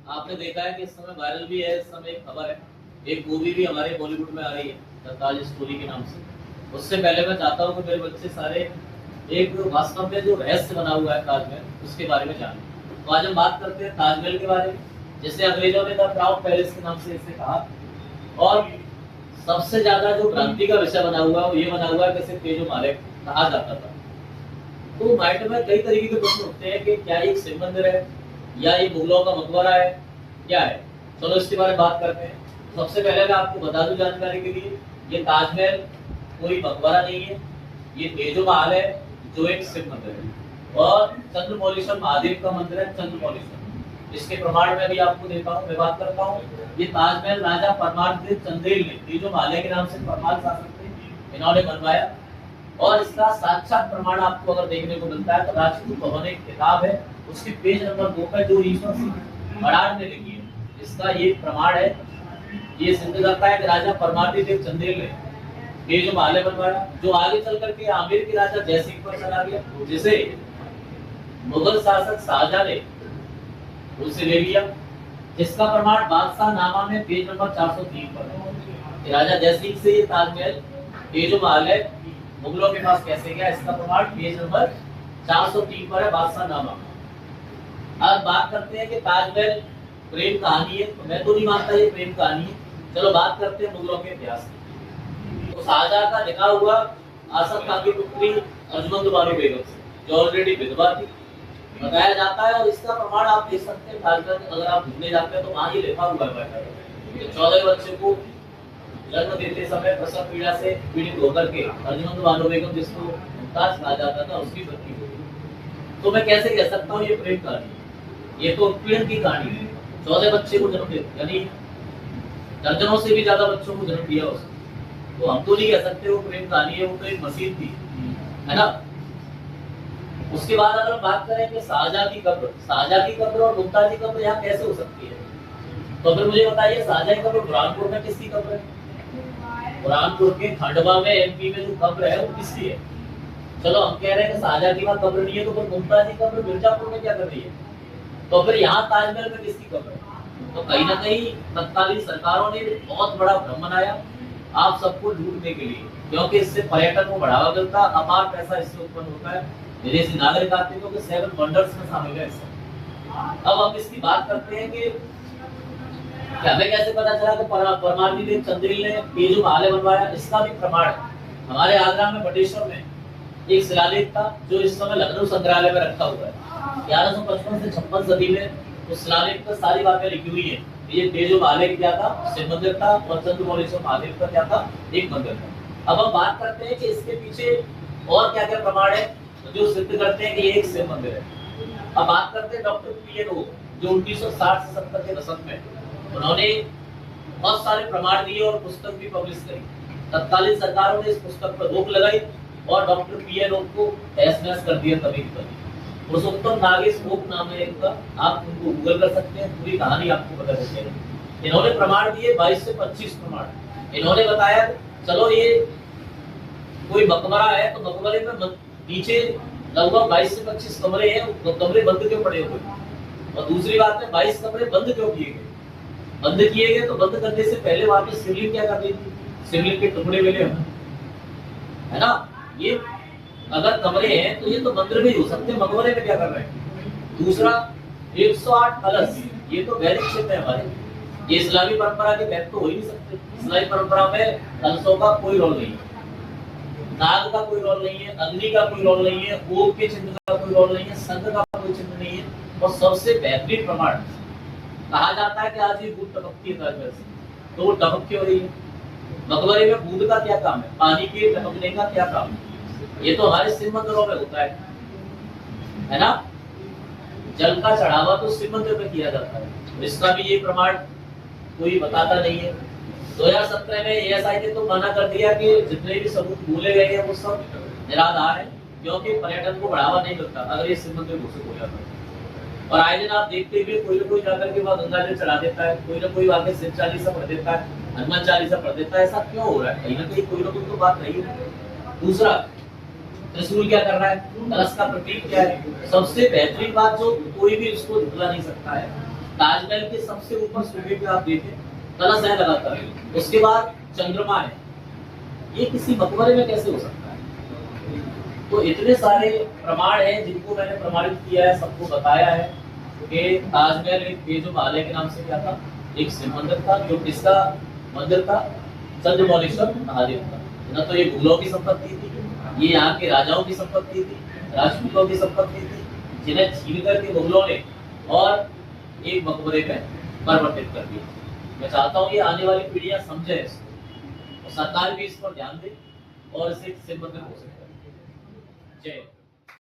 आपने देखा है कि इस समय वायरल भी है, इस समय एक खबर है, एक मूवी भी हमारे बॉलीवुड में आ रही है द ताज स्टोरी के नाम से। उससे पहले मैं चाहता हूँ कि मेरे बच्चे सारे एक वास्तव में जो रहस्य बना हुआ है ताजमहल, उसके बारे में जाने। तो आज हम बात करते हैं ताजमहल के बारे में, जिसे अंग्रेजों ने द क्राउन पैलेस के नाम से इसे कहा। और सबसे ज्यादा जो क्रांति का विषय बना हुआ है वो ये बना हुआ है कि इसे तेजो मालिक कहा जाता था। तो माइंड में कई तरीके के प्रश्न उठते हैं कि क्या ये शिव मंदिर है या ये मुगलों का मकबरा है, क्या है। चलो इसके बारे में बात करते हैं। सबसे पहले मैं आपको बता दूं जानकारी के लिए, ये ताजमहल कोई मकबरा नहीं है, ये तेजो महल है जो एक शिव मंदिर है और चंद्रमौलीश्वर महादेव का मंदिर है। चंद्रमौलीश्वर, इसके प्रमाण में भी आपको देता हूँ, मैं बात करता हूँ। ये ताजमहल राजा परमार देव चंदेल ने, तेजो महल के नाम से परमार शासक थे, इन्होंने बनवाया। और इसका साक्षात प्रमाण आपको अगर देखने को मिलता है तो राजपूत भवन एक किताब है, उसके पेज नंबर 2 पर जो ईश्वर सिंह बड़ाड़ ने लिखी है, इसका ये प्रमाण है। ये सिद्ध करता है कि राजा परमार देव चंदेल ने तेजो महल बनवाया, जो आगे चल करके आमेर के राजा जयसिंह पर चला गया, जिसे मुगल शासक शाहजहां ने उसे ले लिया, जिसका प्रमाण बादशाह नामा में पेज नंबर 403 पर है। राजा जयसिंह से ये ताजमहल तेजो महल है मुगलों के पास कैसे गया, इसका प्रमाण पेज नंबर 403 पर है बादशाह नामा। अब बात करते हैं कि ताजमहल प्रेम कहानी है, तो मैं तो नहीं मानता ये प्रेम कहानी है। चलो बात करते हैं मुगलों के इतिहास की। तो शाहजहां का निकाह हुआ आसफ खान की पुत्री अर्जुमंद बानो बेगम से, जो ऑलरेडी विधवा थी, बताया जाता है। और इसका प्रमाण आप देख सकते हैं ताजमहल, अगर आप घूमने जाते हैं तो वहां ये लिखा हुआ है 14 बच्चे को जन्म देते समय प्रसव पीड़ा से पीड़ित होकर के अर्जुमंद बानो बेगम, जिसको मुमताज कहा जाता था, उसकी मृत्यु हो गई। तो मैं कैसे कह सकता हूँ ये प्रेम कहानी, ये तो उत्पीड़न की कहानी है। 14 बच्चे को जन्म देते, यानी दर्जनों से भी ज्यादा बच्चों को जन्म दिया उसने। तो हम तो नहीं कह सकते वो प्रेम कहानी है, वो तो एक मसीह थी, है ना। उसके बाद अगर बात करें कि शाहजहां की कब्र और मुमताज की कब्र यहाँ कैसे हो सकती है, तो फिर मुझे बताइए शाहजहां की कब्र बुरहानपुर में किसकी कब्र है? बुरहानपुर के खंडवा में एमपी में जो कब्र है वो किसकी है? चलो हम कह रहे हैं कि शाहजहां की वहां कब्र नहीं है, तो फिर मुमताज की कब्र मिर्जापुर में क्या कर रही है? तो फिर यहाँ ताजमहल में किसकी कब्र है? तो कहीं ना कहीं तत्कालीन सरकारों ने बहुत बड़ा भ्रम बनाया आप सबको लूटने के लिए, क्योंकि इससे पर्यटन को बढ़ावा मिलता, अपार पैसा इससे उत्पन्न होता है, विदेशी नागरिक आते हैं, तो 7 वंडर्स में शामिल है इससे। अब हम इसकी बात करते हैं कि हमें कैसे पता चला कि परमार देव चंदेल ने तेजो महल बनवाया। इसका भी प्रमाण है, हमारे आगरा में बटेश्वर में एक शिलालेख था जो इस समय लखनऊ संग्रहालय में रखा हुआ है। 1155 से 56 सदी में उस शिलालेख पर सारी बातें लिखी हुई है। ये तेजो महल क्या था? शिव मंदिर था, और चंद्रमौलीश्वर महादेव का क्या था? एक मंदिर था। अब हम बात करते हैं कि इसके पीछे और क्या क्या प्रमाण है जो सिद्ध करते हैं कि ये एक शिव मंदिर है। अब बात करते हैं डॉक्टर पीएन ओ, जो 1960 से 70 के दशक में उन्होंने बहुत सारे प्रमाण दिए और पुस्तक भी पब्लिश करी। तत्कालीन सरकारों ने इस पुस्तक पर रोक लगाई और डॉक्टर पीएन ओ को तहस-नहस कर दिया तभी तभी। पुरुषोत्तम नागेश ओक नाम है इनका, आप उनको गूगल कर सकते हैं, पूरी कहानी आपको पता चल जाएगी। इन्होंने प्रमाण दिए 22 से 25 प्रमाण। इन्होंने बताया चलो ये कोई मकबरा है, तो मकबरे में नीचे लगभग 22 से 25 कमरे हैं, कमरे बंद क्यों पड़े हुए? और दूसरी बात है 22 कमरे बंद क्यों किए गए? बंद किए गए तो बंद करने से पहले वहां पे शिवलिंग क्या कर रही थी? शिवलिंग के टुकड़े मिले, है ना। ये अगर कमरे हैं तो ये तो मंदिर में ही हो सकते हैं, मकबरे में क्या कर रहे हैं? दूसरा 108 कलश, ये तो वैदिक क्षेत्र है हमारे, ये इस्लामी परंपरा के तहत तो हो ही नहीं सकते। इस्लामी परंपरा में कलशों का कोई रोल नहीं है, नाग का कोई रोल नहीं है, अग्नि का कोई रोल नहीं है, ओम के चिन्ह का कोई रोल नहीं है, संघ का कोई चिन्ह नहीं है। और सबसे बेहतरीन प्रमाण कहा जाता है कि आज ये बूंद टपकती है ताजमहल से, तो वो टपक क्यों रही है? मकबरे में बूंद का क्या काम है? पानी के टपकने का क्या काम है? ये तो हमारे शिव मंदिरों में होता है ना। जल का चढ़ावा तो शिव मंदिर में किया जाता है, इसका भी ये प्रमाण कोई बताता नहीं है। 2017 में एएसआई ने तो मना कर दिया कि जितने भी सबूत बोले गए हैं वो सब निराधार है, क्योंकि पर्यटन को बढ़ावा नहीं मिलता अगर ये शिव मंदिर घोषित हो जाता है। और आए दिन आप देखते हुए कोई ना कोई जाकर के वहां गंगा जल चढ़ा देता है, कोई ना कोई आके शिव चालीसा पढ़ देता है, हनुमान चालीसा पढ़ देता है। ऐसा क्यों हो रहा है? कहीं ना कहीं कोई ना कोई तो बात नहीं है। दूसरा, त्रिशूल क्या कर रहा है? कलश का प्रतीक क्या है? सबसे बेहतरीन बात जो कोई भी इसको झुठला नहीं सकता है ताजमहल के सबसे ऊपर सूबे पे आप देखें कलश है लगातार, उसके बाद चंद्रमा है, ये किसी मकबरे में कैसे हो सकता है? तो इतने सारे प्रमाण हैं जिनको मैंने प्रमाणित किया है, सबको बताया है कि ताजमहल एक बेजुबान के नाम से क्या था, एक शिव मंदिर था, जो किसका मंदिर था? चंद्रमौलेश्वर महादेव का। ना तो ये मुगलों की संपत्ति थी, ये यहाँ के राजाओं की संपत्ति थी, राजपूतों की संपत्ति थी, जिन्हें छीन करके मुगलों ने और एक मकबरे में परिवर्तित कर दिया। मैं चाहता हूँ ये आने वाली पीढ़ियां समझे इसको, और सरकार भी इस पर ध्यान दे और इसे शिव मंदिर हो सके। जय